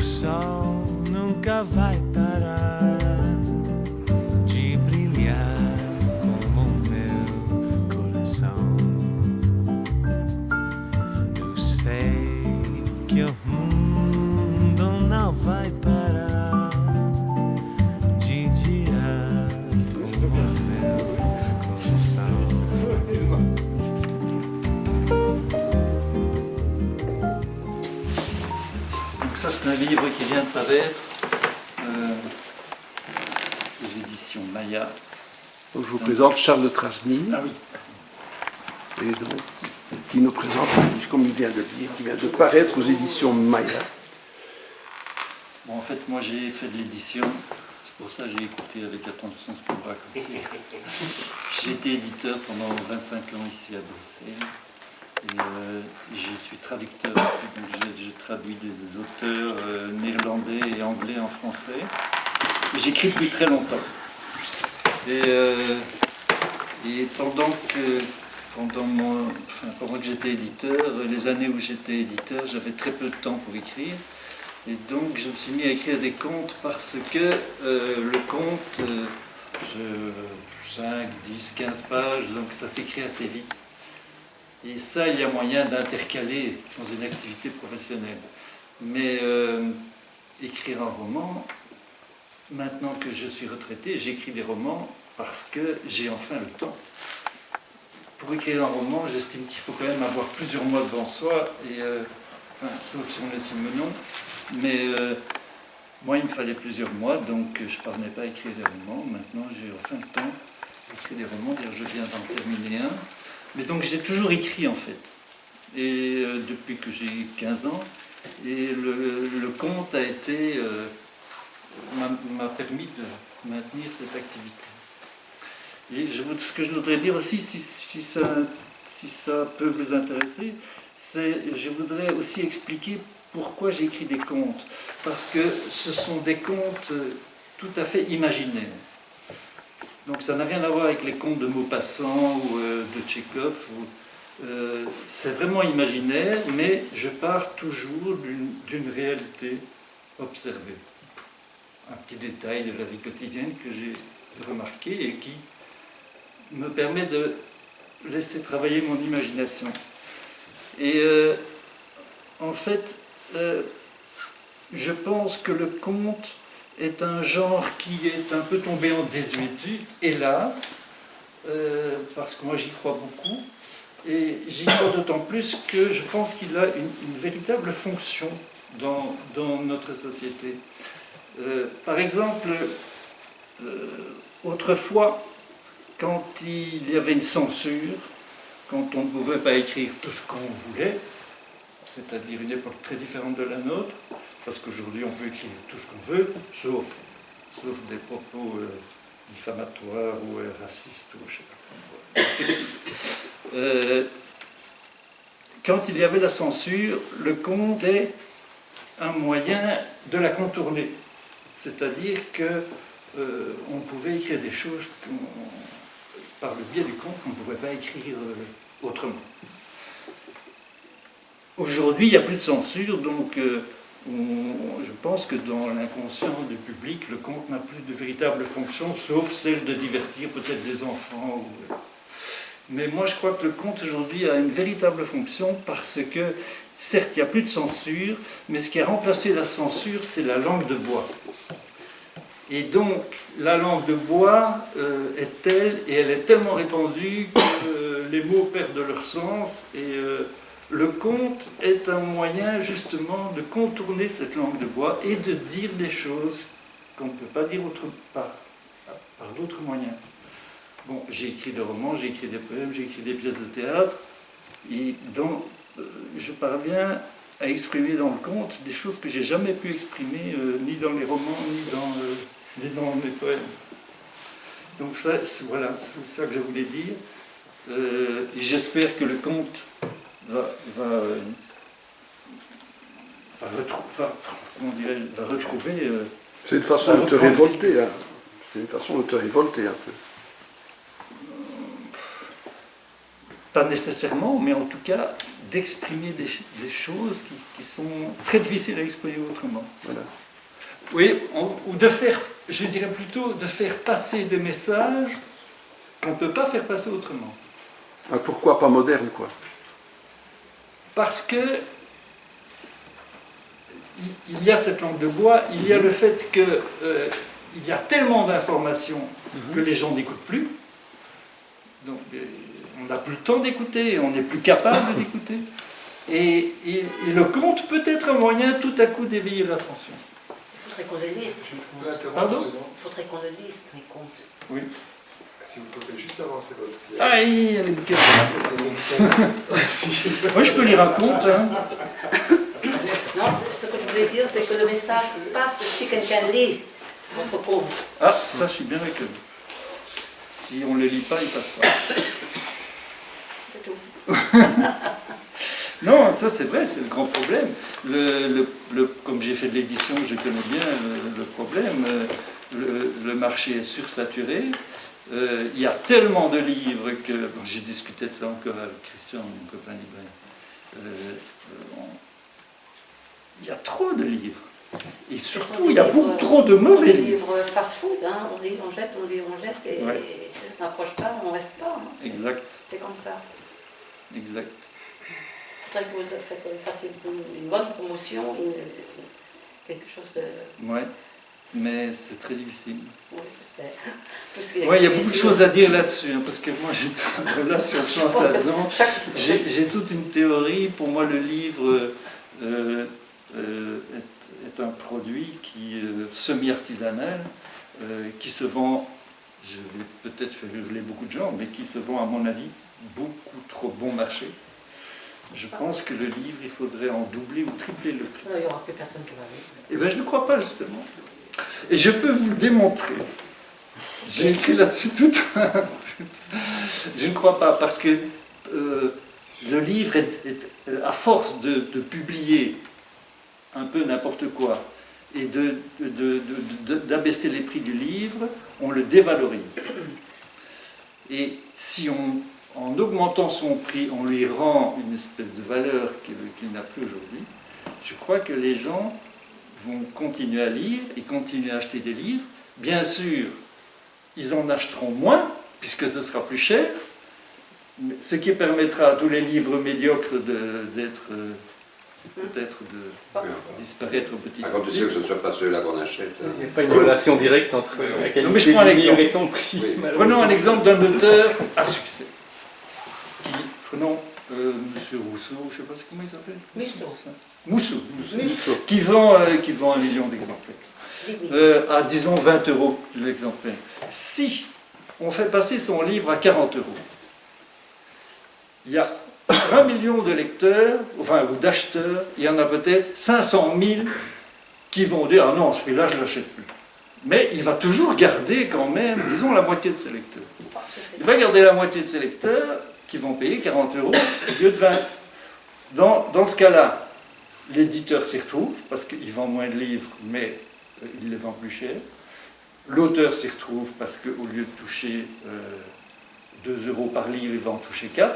sol nunca vai parar de brilhar como o meu coração. Eu sei que o mundo não vai parar de girar como o meu coração. Donc ça, c'est un livre qui vient de paraître, les éditions Maya. Donc je vous présente Charles de Trasny, Ah oui. et donc, qui nous présente, comme il vient de le dire, qui vient de paraître aux éditions Maya. Bon, en fait, moi, j'ai fait de l'édition. C'est pour ça que j'ai écouté avec attention ce que vous racontez. J'ai été éditeur pendant 25 ans ici à Bruxelles. Et je suis traducteur aussi, donc je traduis des auteurs néerlandais et anglais en français. J'écris depuis très longtemps. Et pendant que j'étais éditeur, les années où j'étais éditeur, j'avais très peu de temps pour écrire. Et donc je me suis mis à écrire des contes parce que le conte, 5, 10, 15 pages, donc ça s'écrit assez vite. Et ça, il y a moyen d'intercaler dans une activité professionnelle. Mais écrire un roman, maintenant que je suis retraité, j'écris des romans parce que j'ai enfin le temps. Pour écrire un roman, j'estime qu'il faut quand même avoir plusieurs mois devant soi, et, sauf si on est Simenon. Mais moi, il me fallait plusieurs mois, donc je ne parvenais pas à écrire des romans. Maintenant, j'ai enfin le temps d'écrire des romans, d'ailleurs je viens d'en terminer un. Mais donc j'ai toujours écrit en fait, et depuis que j'ai 15 ans, et le conte a été, m'a permis de maintenir cette activité. Et ce que je voudrais dire aussi, si ça peut vous intéresser, c'est je voudrais aussi expliquer pourquoi j'écris des contes, parce que ce sont des contes tout à fait imaginaires. Donc ça n'a rien à voir avec les contes de Maupassant ou de Tchekhov. C'est vraiment imaginaire, mais je pars toujours d'une réalité observée. Un petit détail de la vie quotidienne que j'ai remarqué et qui me permet de laisser travailler mon imagination. Et en fait, je pense que le conte est un genre qui est un peu tombé en désuétude, hélas, parce que moi j'y crois beaucoup, et j'y crois d'autant plus que je pense qu'il a une véritable fonction dans notre société. Par exemple, autrefois, quand il y avait une censure, quand on ne pouvait pas écrire tout ce qu'on voulait, c'est-à-dire une époque très différente de la nôtre, parce qu'aujourd'hui on peut écrire tout ce qu'on veut, sauf des propos diffamatoires ou racistes ou je sais pas, sexistes. Quand il y avait la censure, le conte est un moyen de la contourner. C'est-à-dire qu'on pouvait écrire des choses par le biais du conte qu'on ne pouvait pas écrire autrement. Aujourd'hui, il n'y a plus de censure, donc je pense que dans l'inconscient du public, le conte n'a plus de véritable fonction, sauf celle de divertir peut-être des enfants. Mais moi, je crois que le conte aujourd'hui a une véritable fonction parce que, certes, il n'y a plus de censure, mais ce qui a remplacé la censure, c'est la langue de bois. Et donc, la langue de bois est telle, et elle est tellement répandue que les mots perdent leur sens, et le conte est un moyen justement de contourner cette langue de bois et de dire des choses qu'on ne peut pas dire par d'autres moyens. Bon, j'ai écrit des romans, j'ai écrit des poèmes, j'ai écrit des pièces de théâtre, et donc je parviens à exprimer dans le conte des choses que j'ai jamais pu exprimer ni dans les romans, ni dans mes poèmes. Donc ça, voilà, c'est ça que je voulais dire. Et j'espère que le conte va retrouver... C'est une façon de te révolter, hein. C'est une façon de te révolter un peu. Pas nécessairement, mais en tout cas d'exprimer des choses qui sont très difficiles à exprimer autrement. Voilà. Oui, ou de faire, je dirais plutôt, de faire passer des messages qu'on ne peut pas faire passer autrement. Pourquoi pas moderne, quoi? Parce que il y a cette langue de bois, il y a le fait que il y a tellement d'informations que les gens n'écoutent plus. Donc on n'a plus le temps d'écouter, on n'est plus capable d'écouter. Et le conte peut être un moyen tout à coup d'éveiller l'attention. Il faudrait qu'on le dise. Pardon? Il faudrait qu'on le dise, les contes. Oui. Si vous pouvez juste avancer votre siège. Aïe, elle est bouquée. Moi, je peux lire un conte. Hein. Non, ce que je voulais dire, c'est que le message passe si quelqu'un lit votre conte. Ah, ça, je suis bien avec eux. Si on ne le lit pas, il passe pas. C'est tout. Non, ça c'est vrai, c'est le grand problème. Comme j'ai fait de l'édition, je connais bien le problème. Le marché est sursaturé. Il y a tellement de livres que... Bon, j'ai discuté de ça encore avec Christian, mon copain libraire. Il y a trop de livres. Et surtout, il y a beaucoup trop de mauvais livres. Des livres fast-food, hein. On lit, on jette, et Ouais. si ça n'approche pas, on ne reste pas. Hein. Exact. C'est comme ça. Exact. Il faudrait que vous fassiez une bonne promotion, quelque chose de... Ouais. Mais c'est très difficile. Oui, je sais. Oui, il y a beaucoup de choses à dire là-dessus, hein, parce que moi, j'ai là sur Champs-Salzan, j'ai toute une théorie. Pour moi, le livre est un produit qui semi-artisanal, qui se vend, je vais peut-être faire hurler beaucoup de gens, mais qui se vend, à mon avis, beaucoup trop bon marché. Je pense que le livre, il faudrait en doubler ou tripler le prix. Non, il n'y aura plus personne qui va lire. Eh bien, je ne crois pas, justement. Et je peux vous le démontrer. J'ai écrit là-dessus tout. Je ne crois pas, parce que le livre à force de publier un peu n'importe quoi et d'abaisser les prix du livre, on le dévalorise. Et si en augmentant son prix, on lui rend une espèce de valeur qu'il n'a plus aujourd'hui, je crois que les gens vont continuer à lire et continuer à acheter des livres. Bien sûr, ils en achèteront moins, puisque ce sera plus cher, ce qui permettra à tous les livres médiocres de disparaître petit à À condition petit. que ce ne soit pas ceux-là qu'on achète. Il n'y a pas une relation directe entre la qualité Non, mais je prends un du livre exemple. et son prix. Oui. Prenons un exemple d'un auteur à succès. Prenons Monsieur Rousseau, je ne sais pas comment il s'appelle. Musso. Moussou. Qui vend 1 million d'exemplaires. À disons 20 € l'exemplaire. Si on fait passer son livre à 40 €, il y a 1 million de lecteurs, enfin, ou d'acheteurs, il y en a peut-être 500 000 qui vont dire « Ah non, à ce prix-là, je ne l'achète plus ». Mais il va toujours garder quand même, disons, la moitié de ses lecteurs. Il va garder la moitié de ses lecteurs qui vont payer 40 € au lieu de 20. Dans ce cas-là, l'éditeur s'y retrouve, parce qu'il vend moins de livres, mais il les vend plus cher. L'auteur s'y retrouve, parce qu'au lieu de toucher 2 € par livre, il va en toucher 4.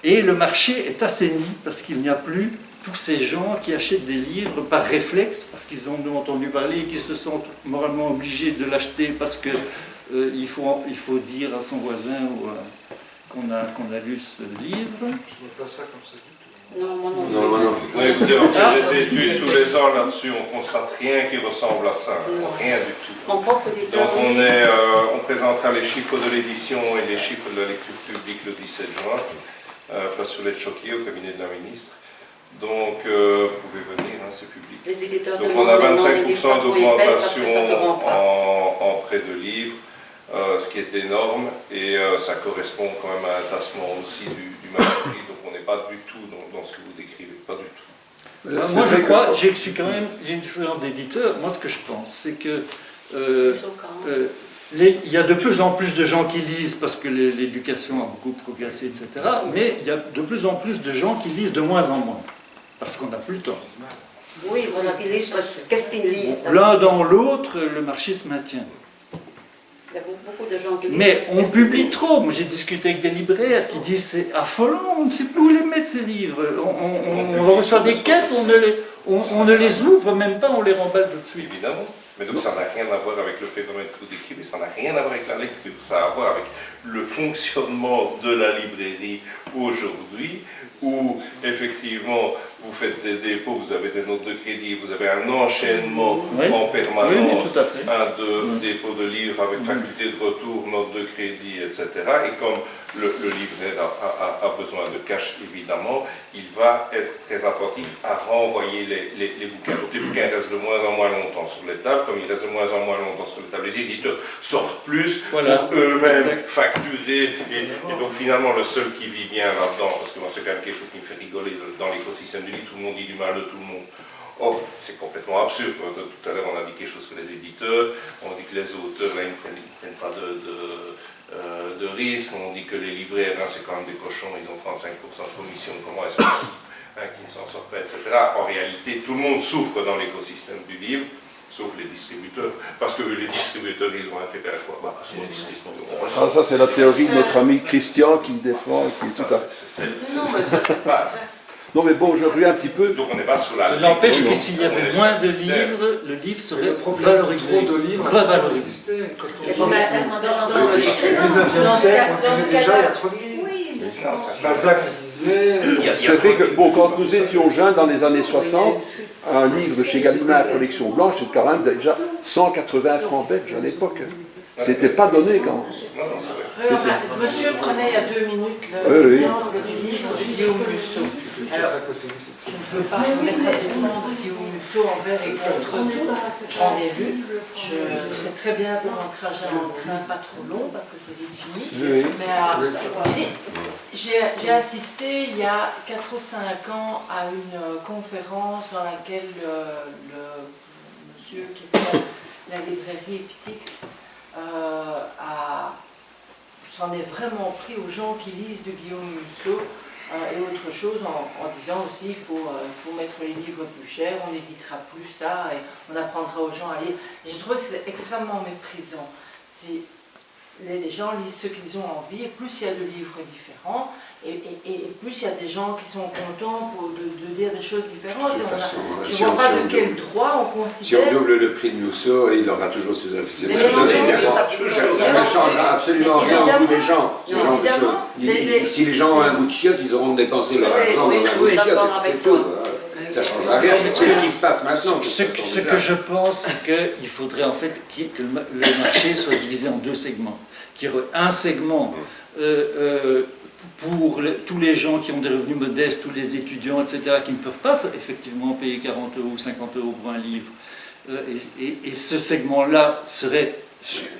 Et le marché est assaini, parce qu'il n'y a plus tous ces gens qui achètent des livres par réflexe, parce qu'ils en ont entendu parler et qu'ils se sentent moralement obligés de l'acheter, parce que il faut dire à son voisin qu'on a lu ce livre. Je ne vois pas ça comme ça du tout. Non, moi non. Non, non. Oui, écoutez, on fait des études tous les ans là-dessus, on constate rien qui ressemble à ça, Non. rien du tout. Mon propre éditeur. Donc on présentera les chiffres de l'édition et les chiffres de la lecture publique le 17 juin, place sur les choqués au cabinet de la ministre. Donc vous pouvez venir, hein, c'est public. Les éditeurs Donc on demandent a maintenant des livres 25% pas trop épais parce que ça se vend d'augmentation pas. en prêt de livres, ce qui est énorme, et ça correspond quand même à un tassement aussi du marché. Donc on n'est pas du tout dans ce que vous décrivez, pas du tout. Moi, je crois, j'ai une influence d'éditeur. Moi, ce que je pense, c'est que il y a de plus en plus de gens qui lisent parce que l'éducation a beaucoup progressé, etc. Mais il y a de plus en plus de gens qui lisent de moins en moins parce qu'on n'a plus le temps. Oui, voilà, qu'ils lisent. Qu'est-ce qu'ils lisent? L'un dans l'autre, le marché se maintient. Il y a beaucoup de gens qui lisent. Mais on publie trop. Moi, j'ai discuté avec des libraires qui disent c'est affolant, on ne sait plus où les mettre ces livres. On reçoit des caisses, on ne les ouvre même pas, on les remballe tout de suite. Évidemment. Mais donc ça n'a rien à voir avec le phénomène que vous décrivez, ça n'a rien à voir avec la lecture, ça a à voir avec le fonctionnement de la librairie aujourd'hui, où effectivement vous faites des dépôts, vous avez des notes de crédit, vous avez un enchaînement en permanence, tout à fait. de dépôts de livres avec faculté de retour, notes de crédit, etc. Et comme le libraire a besoin de cash, évidemment, il va être très attentif à renvoyer les bouquins. Donc les bouquins restent de moins en moins longtemps sur les tables, comme ils restent de moins en moins longtemps sur les tables, les éditeurs sortent plus pour eux-mêmes facturer. Et donc finalement, le seul qui vit bien là-dedans, parce que moi c'est quand même quelque chose qui me fait rigoler dans l'écosystème du livre, tout le monde dit du mal de tout le monde. Oh, c'est complètement absurde. Tout à l'heure, on a dit quelque chose sur les éditeurs, on dit que les auteurs, là, ils ne prennent pas de risques, on dit que les libraires, c'est quand même des cochons, ils ont 35% de commission, comment est-ce qu'ils ne s'en sortent pas, etc. En réalité, tout le monde souffre dans l'écosystème du livre, sauf les distributeurs, parce que les distributeurs, ils ont intérêt à quoi? Ça, c'est la théorie de notre ami Christian qui défend, qui est tout à fait... Non, mais bon, je reviens un petit peu. Donc on n'est pas sur la... N'empêche que s'il y avait moins de livres, le livre serait valorisé, revalorisé. Au 19e siècle, on disait déjà, il y a trop de livres. Balzac disait... C'est vrai que, bon, quand nous étions jeunes, dans les années 60, un livre de chez Gallimard, collection blanche, c'était quand même déjà 180 francs belges à l'époque. C'était pas donné quand même. Monsieur prenait il y a 2 minutes l'exemple du livre de Guillaume Musso. Alors, je ne veux pas me mettre à défendre Guillaume Musso envers et contre tout. J'en ai lu. Je sais très bien pour un trajet en train pas trop long parce que c'est vite fini. Mais j'ai assisté il y a 4 ou 5 ans à une conférence dans laquelle le monsieur qui était à la librairie Epitix s'en est vraiment pris aux gens qui lisent de Guillaume Musso et autre chose en disant aussi il faut mettre les livres plus chers, on n'éditera plus ça et on apprendra aux gens à lire. J'ai trouvé que c'était extrêmement méprisant. Les gens lisent ce qu'ils ont envie et plus il y a de livres différents et plus il y a des gens qui sont contents de lire des choses différentes. Je ne vois pas de quel droit on considère... Si on double le prix de Musso, il aura toujours ses aficionados. Ça ne changera absolument rien au goût des gens, ce genre de choses. Si les gens ont un goût de chiotte, ils auront dépensé leur argent dans un goût de chiotte, c'est tout. Ça ne changera rien, c'est ce qui se passe maintenant. Ce que je pense, c'est qu'il faudrait en fait que le marché soit divisé en 2 segments. Qu'il y ait un segment pour tous les gens qui ont des revenus modestes, tous les étudiants, etc., qui ne peuvent pas effectivement payer 40 € ou 50 € pour un livre. Et ce segment-là serait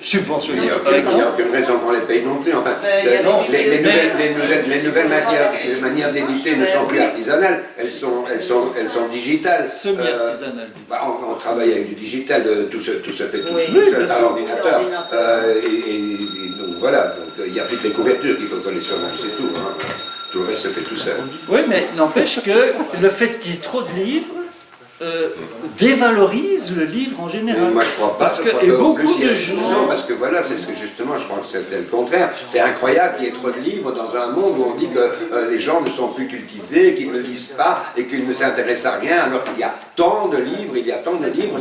subventionné. Il n'y a aucune raison qu'on les paye non plus. Enfin, les nouvelles manières d'éditer ne sont plus artisanales, elles sont digitales. Semi-artisanales. On travaille avec du digital, tout se fait tout seul à l'ordinateur. Et donc voilà, il n'y a plus que les couvertures qu'il faut collectionner, c'est tout. Tout le reste se fait tout seul. Oui, mais n'empêche que le fait qu'il y ait trop de livres dévalorise le livre en général. Moi je crois pas, et beaucoup de gens... Non, parce que voilà, c'est ce que justement, je pense que c'est le contraire. C'est incroyable qu'il y ait trop de livres dans un monde où on dit que les gens ne sont plus cultivés, qu'ils ne lisent pas et qu'ils ne s'intéressent à rien, alors qu'il y a tant de livres,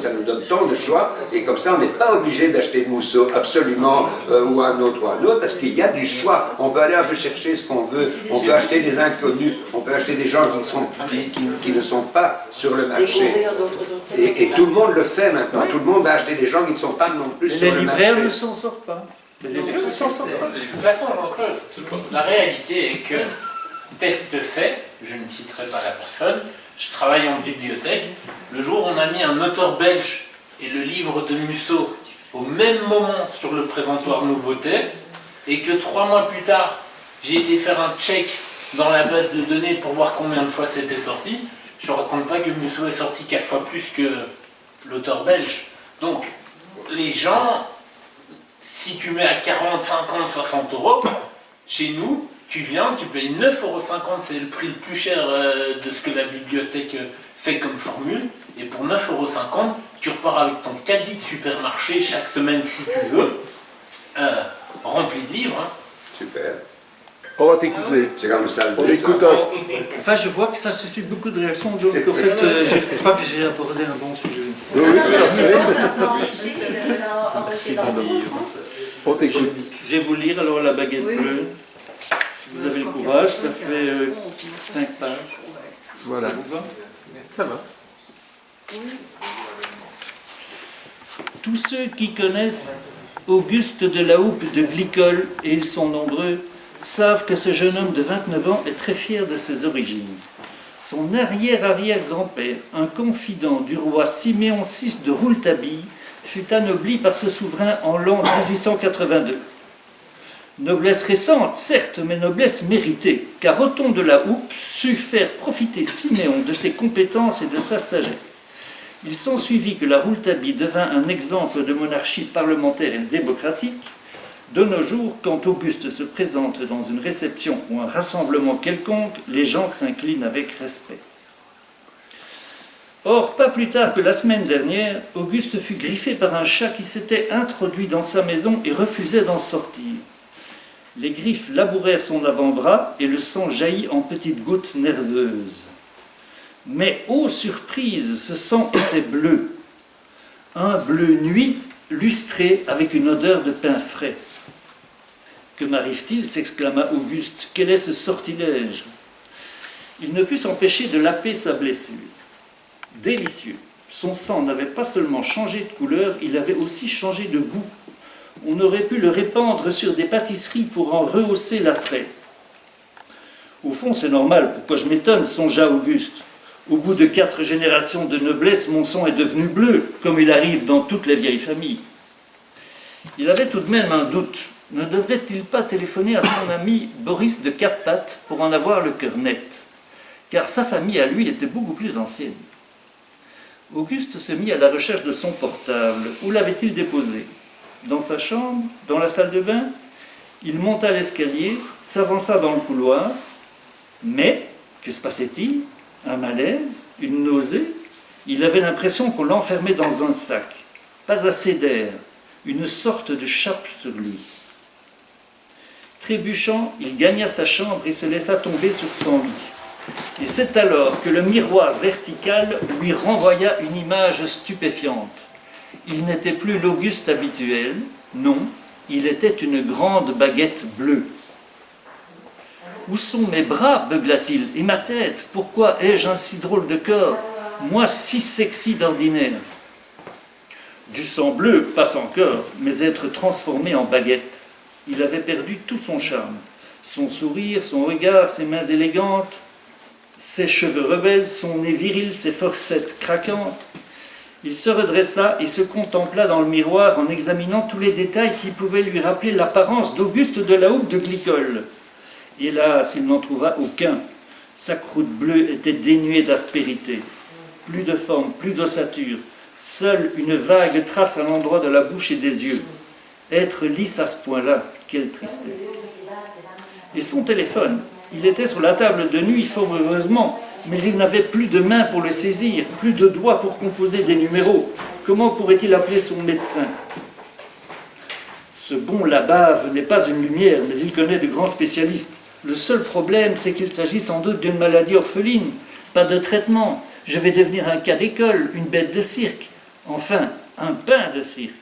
ça nous donne tant de choix, et comme ça on n'est pas obligé d'acheter de Musso absolument ou un autre, parce qu'il y a du choix. On peut aller un peu chercher ce qu'on veut, on peut acheter des inconnus, on peut acheter des gens qui ne sont pas sur le marché. Et tout le monde le fait maintenant. Tout le monde va acheter des gens qui ne sont pas non plus sur le marché. Les libraires ne s'en sortent pas. Les libraires ne s'en sortent pas. De toute façon, la réalité est que, test fait, je ne citerai pas la personne, je travaille en bibliothèque, le jour où on a mis un auteur belge et le livre de Musso au même moment sur le présentoir nouveauté, et que 3 mois plus tard, j'ai été faire un check dans la base de données pour voir combien de fois c'était sorti, je ne raconte pas que Musso est sorti 4 fois plus que l'auteur belge. Donc, les gens, si tu mets à 40, 50, 60 €, chez nous, tu viens, tu payes 9,50 €, c'est le prix le plus cher de ce que la bibliothèque fait comme formule, et pour 9,50 €, tu repars avec ton caddie de supermarché chaque semaine si tu veux, rempli de livres. Hein. Super. On va t'écouter. C'est comme ça. On écoute Enfin, je vois que ça suscite beaucoup de réactions, donc en fait, je crois que j'ai abordé un bon sujet. Oui, on t'écoute. Je vais vous lire alors La baguette bleue. Si vous avez le courage, ça fait 5 pages. Voilà. Ça vous va ? Ça va. Tous ceux qui connaissent Auguste de la Houppe de Glicol, et ils sont nombreux, savent que ce jeune homme de 29 ans est très fier de ses origines. Son arrière-arrière-grand-père, un confident du roi Siméon VI de Rouletabille, fut anobli par ce souverain en l'an 1882. Noblesse récente, certes, mais noblesse méritée, car Othon de la Houppe sut faire profiter Siméon de ses compétences et de sa sagesse. Il s'ensuivit que la Rouletabille devint un exemple de monarchie parlementaire et démocratique. De nos jours, quand Auguste se présente dans une réception ou un rassemblement quelconque, les gens s'inclinent avec respect. Or, pas plus tard que la semaine dernière, Auguste fut griffé par un chat qui s'était introduit dans sa maison et refusait d'en sortir. Les griffes labourèrent son avant-bras et le sang jaillit en petites gouttes nerveuses. Mais, ô surprise, ce sang était bleu. Un bleu nuit, lustré avec une odeur de pain frais. « Que m'arrive-t-il » s'exclama Auguste. « Quel est ce sortilège ?» Il ne put s'empêcher de laper sa blessure. Délicieux. Son sang n'avait pas seulement changé de couleur, il avait aussi changé de goût. On aurait pu le répandre sur des pâtisseries pour en rehausser l'attrait. Au fond, c'est normal, pourquoi je m'étonne, songea Auguste. Au bout de 4 générations de noblesse, mon sang est devenu bleu, comme il arrive dans toutes les vieilles familles. Il avait tout de même un doute. Ne devrait-il pas téléphoner à son ami Boris de Quatre-Pattes pour en avoir le cœur net? Car sa famille à lui était beaucoup plus ancienne. Auguste se mit à la recherche de son portable. Où l'avait-il déposé? Dans sa chambre? Dans la salle de bain? Il monta l'escalier, s'avança dans le couloir. Mais, que se passait-il? Un malaise? Une nausée? Il avait l'impression qu'on l'enfermait dans un sac. Pas assez d'air. Une sorte de chape sur lui. Trébuchant, il gagna sa chambre et se laissa tomber sur son lit. Et c'est alors que le miroir vertical lui renvoya une image stupéfiante. Il n'était plus l'Auguste habituel, non, il était une grande baguette bleue. « Où sont mes bras » beugla-t-il, « et ma tête? Pourquoi ai-je un si drôle de corps, moi si sexy d'ordinaire ?» Du sang bleu, pas encore, mais être transformé en baguette. Il avait perdu tout son charme. Son sourire, son regard, ses mains élégantes, ses cheveux rebelles, son nez viril, ses forcettes craquantes. Il se redressa et se contempla dans le miroir en examinant tous les détails qui pouvaient lui rappeler l'apparence d'Auguste de la Houppe de Glicol. Hélas, il n'en trouva aucun. Sa croûte bleue était dénuée d'aspérité. Plus de forme, plus d'ossature. Seule une vague trace à l'endroit de la bouche et des yeux. Être lisse à ce point-là, quelle tristesse. Et son téléphone, il était sur la table de nuit, fort heureusement, mais il n'avait plus de mains pour le saisir, plus de doigts pour composer des numéros. Comment pourrait-il appeler son médecin? Ce bon Labave n'est pas une lumière, mais il connaît de grands spécialistes. Le seul problème, c'est qu'il s'agit sans doute d'une maladie orpheline. Pas de traitement. Je vais devenir un cas d'école, une bête de cirque. Enfin, un pain de cirque.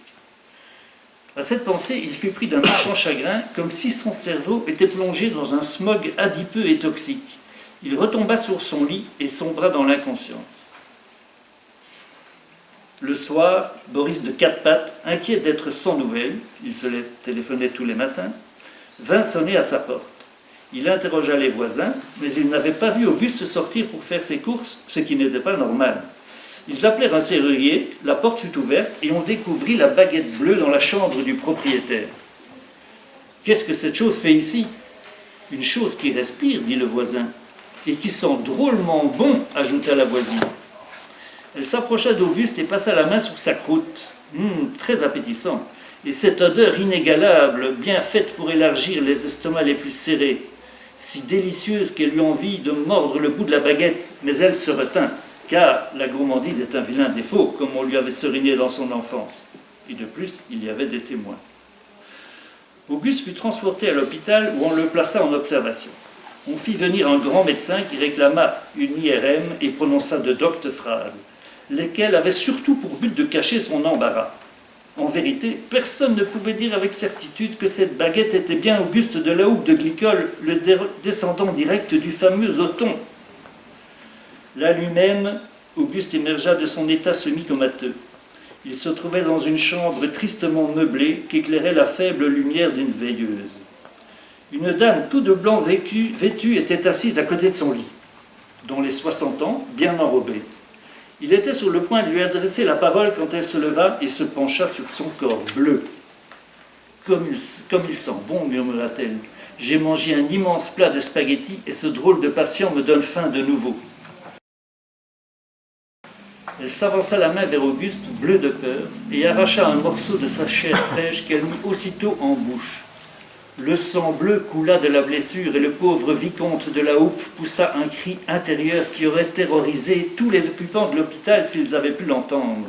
À cette pensée, il fut pris d'un méchant chagrin, comme si son cerveau était plongé dans un smog adipeux et toxique. Il retomba sur son lit et sombra dans l'inconscience. Le soir, Boris de Quatre-Pattes, inquiet d'être sans nouvelles, il se téléphonait tous les matins, vint sonner à sa porte. Il interrogea les voisins, mais ils n'avaient pas vu Auguste sortir pour faire ses courses, ce qui n'était pas normal. Ils appelèrent un serrurier, la porte fut ouverte et on découvrit la baguette bleue dans la chambre du propriétaire. « Qu'est-ce que cette chose fait ici ?»« Une chose qui respire, dit le voisin, et qui sent drôlement bon, ajouta la voisine. Elle s'approcha d'Auguste et passa la main sur sa croûte. Très appétissant. Et cette odeur inégalable, bien faite pour élargir les estomacs les plus serrés, si délicieuse qu'elle eut envie de mordre le bout de la baguette, mais elle se retint. Car la gourmandise est un vilain défaut, comme on lui avait seriné dans son enfance. Et de plus, il y avait des témoins. Auguste fut transporté à l'hôpital où on le plaça en observation. On fit venir un grand médecin qui réclama une IRM et prononça de doctes phrases, lesquelles avaient surtout pour but de cacher son embarras. En vérité, personne ne pouvait dire avec certitude que cette baguette était bien Auguste de la Houppe de Glicol, le descendant direct du fameux Othon. Là lui-même, Auguste émergea de son état semi-comateux. Il se trouvait dans une chambre tristement meublée qu'éclairait la faible lumière d'une veilleuse. Une dame tout de blanc vêtue était assise à côté de son lit, dont les 60 ans, bien enrobée. Il était sur le point de lui adresser la parole quand elle se leva et se pencha sur son corps bleu. « Comme il sent bon, murmura-t-elle. J'ai mangé un immense plat de spaghettis et ce drôle de patient me donne faim de nouveau. » Elle s'avança la main vers Auguste, bleu de peur, et arracha un morceau de sa chair fraîche qu'elle mit aussitôt en bouche. Le sang bleu coula de la blessure et le pauvre vicomte de la Houppe poussa un cri intérieur qui aurait terrorisé tous les occupants de l'hôpital s'ils avaient pu l'entendre.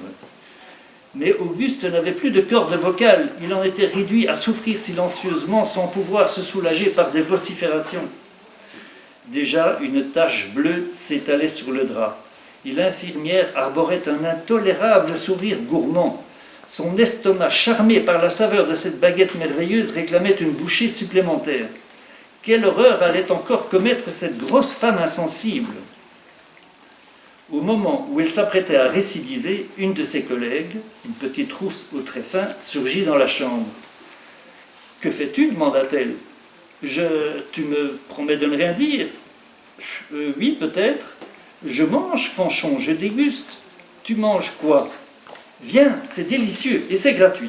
Mais Auguste n'avait plus de corde vocale, il en était réduit à souffrir silencieusement sans pouvoir se soulager par des vociférations. Déjà une tache bleue s'étalait sur le drap, et l'infirmière arborait un intolérable sourire gourmand. Son estomac, charmé par la saveur de cette baguette merveilleuse, réclamait une bouchée supplémentaire. Quelle horreur allait encore commettre cette grosse femme insensible? Au moment où elle s'apprêtait à récidiver, une de ses collègues, une petite rousse aux traits fins, surgit dans la chambre. « Que fais-tu » demanda-t-elle. « Tu me promets de ne rien dire ?»« Oui, peut-être. Je mange, Fanchon, je déguste. »« Tu manges quoi ?»« Viens, c'est délicieux et c'est gratuit. »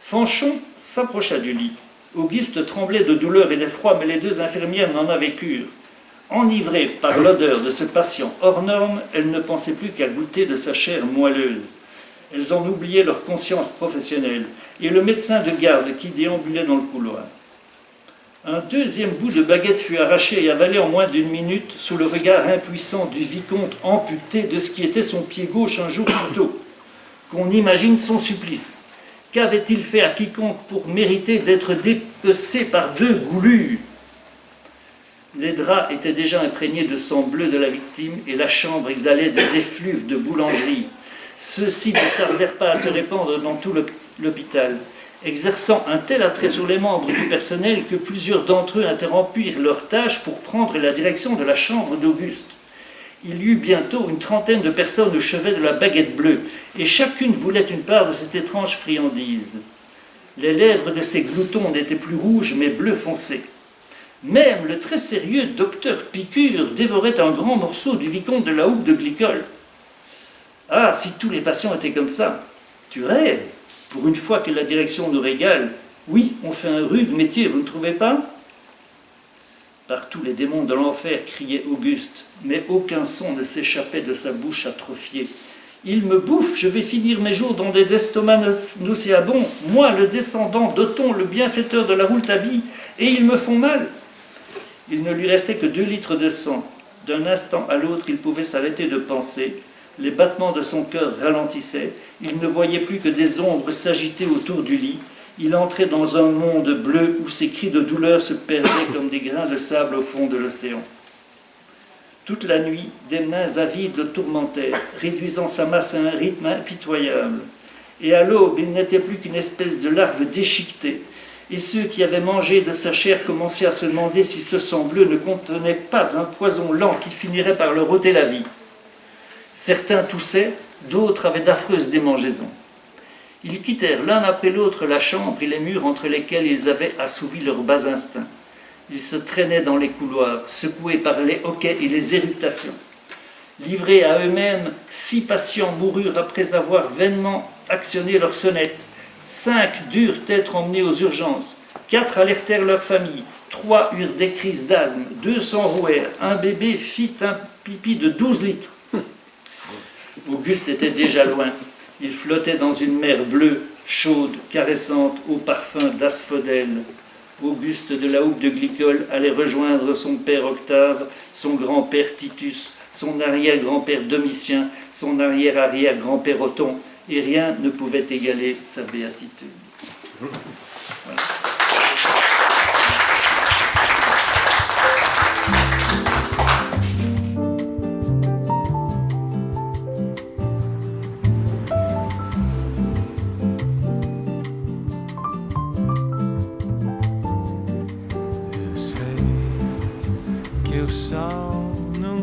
Fanchon s'approcha du lit. Auguste tremblait de douleur et d'effroi, mais les deux infirmières n'en avaient cure. Enivrée par l'odeur de ce patient hors norme, elles ne pensaient plus qu'à goûter de sa chair moelleuse. Elles en oubliaient leur conscience professionnelle, et le médecin de garde qui déambulait dans le couloir. Un deuxième bout de baguette fut arraché et avalé en moins d'une minute sous le regard impuissant du vicomte amputé de ce qui était son pied gauche un jour plus tôt. Qu'on imagine son supplice. Qu'avait-il fait à quiconque pour mériter d'être dépecé par deux goulus? Les draps étaient déjà imprégnés de sang bleu de la victime et la chambre exhalait des effluves de boulangerie. Ceux-ci ne tardèrent pas à se répandre dans tout l'hôpital, exerçant un tel attrait sur les membres du personnel que plusieurs d'entre eux interrompirent leur tâche pour prendre la direction de la chambre d'Auguste. Il y eut bientôt une trentaine de personnes au chevet de la baguette bleue, et chacune voulait une part de cette étrange friandise. Les lèvres de ces gloutons n'étaient plus rouges, mais bleu foncé. Même le très sérieux docteur Picure dévorait un grand morceau du vicomte de la Houppe de Glicol. Ah, si tous les patients étaient comme ça! Tu rêves! Pour une fois que la direction nous régale, oui, on fait un rude métier, vous ne trouvez pas? Partout les démons de l'enfer criaient Auguste, mais aucun son ne s'échappait de sa bouche atrophiée. Il me bouffe, je vais finir mes jours dans des estomacs nauséabonds, moi, le descendant d'Othon, le bienfaiteur de la Rouletabille, et ils me font mal. Il ne lui restait que 2 litres de sang. D'un instant à l'autre, il pouvait s'arrêter de penser. Les battements de son cœur ralentissaient. Il ne voyait plus que des ombres s'agiter autour du lit. Il entrait dans un monde bleu où ses cris de douleur se perdaient comme des grains de sable au fond de l'océan. Toute la nuit, des mains avides le tourmentèrent, réduisant sa masse à un rythme impitoyable. Et à l'aube, il n'était plus qu'une espèce de larve déchiquetée. Et ceux qui avaient mangé de sa chair commençaient à se demander si ce sang bleu ne contenait pas un poison lent qui finirait par leur ôter la vie. Certains toussaient, d'autres avaient d'affreuses démangeaisons. Ils quittèrent l'un après l'autre la chambre et les murs entre lesquels ils avaient assouvi leurs bas instincts. Ils se traînaient dans les couloirs, secoués par les hoquets et les éructations. Livrés à eux-mêmes, 6 patients moururent après avoir vainement actionné leur sonnette. 5 durent être emmenés aux urgences. 4 alertèrent leur famille. 3 eurent des crises d'asthme. 2 s'enrouèrent. Un bébé fit un pipi de 12 litres. Auguste était déjà loin. Il flottait dans une mer bleue, chaude, caressante, au parfum d'asphodèle. Auguste de la Houppe de Glicol allait rejoindre son père Octave, son grand-père Titus, son arrière-grand-père Domitien, son arrière-arrière-grand-père Othon, et rien ne pouvait égaler sa béatitude. Voilà.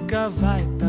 nunca vai